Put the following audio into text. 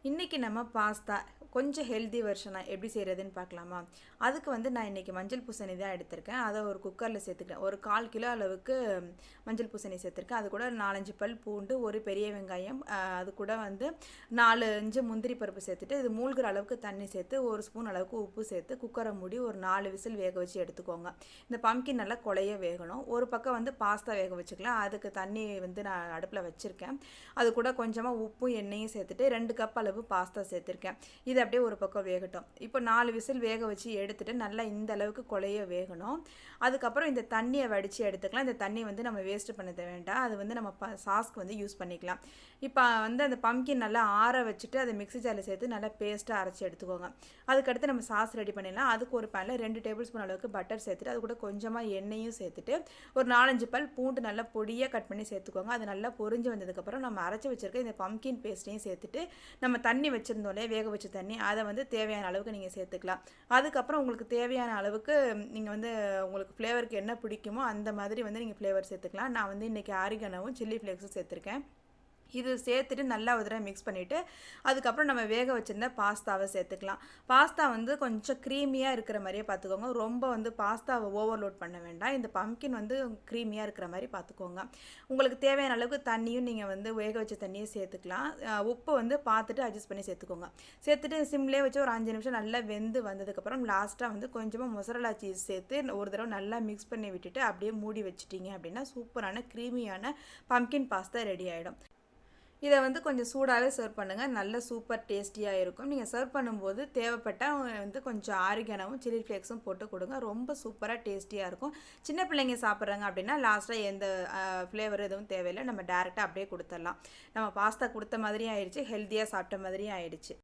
இன்றைக்கி நம்ம பாஸ்தா கொஞ்சம் ஹெல்தி வெர்ஷனாக எப்படி செய்கிறதுன்னு பார்க்கலாமா? அதுக்கு வந்து நான் இன்றைக்கி மஞ்சள் பூசணி தான் எடுத்திருக்கேன். அதை ஒரு குக்கரில் சேர்த்துக்கிறேன். ஒரு 1/4 கிலோ அளவுக்கு மஞ்சள் பூசணி சேர்த்துருக்கேன். அது கூட 4, 5 பல் பூண்டு, ஒரு பெரிய வெங்காயம், அது கூட வந்து 4, 5 முந்திரி பருப்பு சேர்த்துட்டு இது மூழ்கிற அளவுக்கு தண்ணி சேர்த்து 1 ஸ்பூன் அளவுக்கு உப்பு சேர்த்து குக்கரை மூடி ஒரு 4 விசில் வேக வச்சு எடுத்துக்கோங்க. இந்த பம்கின் நல்லா குழைய வேகணும். ஒரு பக்கம் வந்து பாஸ்தா வேக வச்சுக்கலாம். அதுக்கு தண்ணி வந்து நான் அடுப்பில் வச்சுருக்கேன். அது கூட கொஞ்சமாக உப்பும் எண்ணெயும் சேர்த்துட்டு 2 கப் அளவு பாஸ்தா சேர்த்துருக்கேன். இது அப்படியே ஒரு பக்கம் வேகட்டும். இப்போ 4 விசில் வேக வச்சு எடுத்துட்டு நல்லா இந்த அளவுக்கு குழைய வேகணும். அதுக்கப்புறம் இந்த தண்ணியை வடித்து எடுத்துக்கலாம். இந்த தண்ணி வந்து நம்ம வேஸ்ட் பண்ண வேண்டாம். அது வந்து நம்ம சாஸ்க்கு வந்து யூஸ் பண்ணிக்கலாம். இப்போ வந்து அந்த பம்கின் நல்லா ஆற வச்சுட்டு அதை மிக்ஸி ஜாரில் சேர்த்து நல்லா பேஸ்ட்டாக அரைச்சி எடுத்துக்கோங்க. அதுக்கடுத்து நம்ம சாஸ் ரெடி பண்ணிடலாம். அதுக்கு ஒரு பேனில் 2 டேபிள் ஸ்பூன் அளவுக்கு பட்டர் சேர்த்துட்டு அது கூட கொஞ்சமாக எண்ணெயும் சேர்த்துட்டு ஒரு 4, 5 பல் பூண்டு நல்லா பொடியாக கட் பண்ணி சேர்த்துக்கோங்க. அது நல்லா பொரிஞ்சு வந்ததுக்கப்புறம் நம்ம அரைச்சி வச்சுருக்க இந்த பம்கின் பேஸ்ட்டையும் சேர்த்துட்டு நம்ம தண்ணி வச்சுருந்தோம்லே வேக வச்ச தண்ணி அதை வந்து தேவையான அளவுக்கு நீங்கள் சேர்த்துக்கலாம். அதுக்கப்புறம் உங்களுக்கு தேவையான அளவுக்கு நீங்கள் வந்து உங்களுக்கு ஃப்ளேவருக்கு என்ன பிடிக்குமோ அந்த மாதிரி வந்து நீங்கள் ஃப்ளேவர் சேர்த்துக்கலாம். நான் வந்து இன்றைக்கி ஆரிகனோவும் சில்லி ஃப்ளேக்ஸும் சேர்த்துருக்கேன். இது சேர்த்துட்டு நல்லா ஒரு தடவை மிக்ஸ் பண்ணிவிட்டு அதுக்கப்புறம் நம்ம வேக வச்சுருந்த பாஸ்தாவை சேர்த்துக்கலாம். பாஸ்தா வந்து கொஞ்சம் க்ரீமியாக இருக்கிற மாதிரியே பார்த்துக்கோங்க. ரொம்ப வந்து பாஸ்தாவை ஓவர்லோட் பண்ண வேண்டாம். இந்த பம்கின் வந்து க்ரீமியாக இருக்கிற மாதிரி பார்த்துக்கோங்க. உங்களுக்கு தேவையான அளவுக்கு தண்ணியும் நீங்கள் வந்து வேக வச்ச தண்ணியை சேர்த்துக்கலாம். உப்பு வந்து பார்த்துட்டு அட்ஜஸ்ட் பண்ணி சேர்த்துக்கோங்க. சேர்த்துட்டு சிம்லேயே வச்சு ஒரு 5 நிமிஷம் நல்லா வெந்து வந்ததுக்கப்புறம் லாஸ்ட்டாக வந்து கொஞ்சமாக மொசரலா சீஸ் சேர்த்து ஒரு தடவை நல்லா மிக்ஸ் பண்ணி விட்டுட்டு அப்படியே மூடி வச்சுட்டிங்க அப்படின்னா சூப்பரான க்ரீமியான பம்கின் பாஸ்தா ரெடி ஆகிடும். இதை வந்து கொஞ்சம் சூடாகவே சர்வ் பண்ணுங்கள். நல்ல சூப்பர் டேஸ்டியாக இருக்கும். நீங்கள் சர்வ் பண்ணும்போது தேவைப்பட்டால் வந்து கொஞ்சம் ஆரிகனோவும் சில்லி ஃப்ளேக்ஸும் போட்டு கொடுங்க. ரொம்ப சூப்பராக டேஸ்டியாக இருக்கும். சின்ன பிள்ளைங்க சாப்பிட்றாங்க அப்படின்னா லாஸ்ட்டாக எந்த ஃப்ளேவர் எதுவும் தேவையில்லை. நம்ம டேரெக்டாக அப்படியே கொடுத்துடலாம். நம்ம பாஸ்தா கொடுத்த மாதிரியும் ஆயிடுச்சு, ஹெல்த்தியாக சாப்பிட்ட மாதிரியும் ஆயிடுச்சு.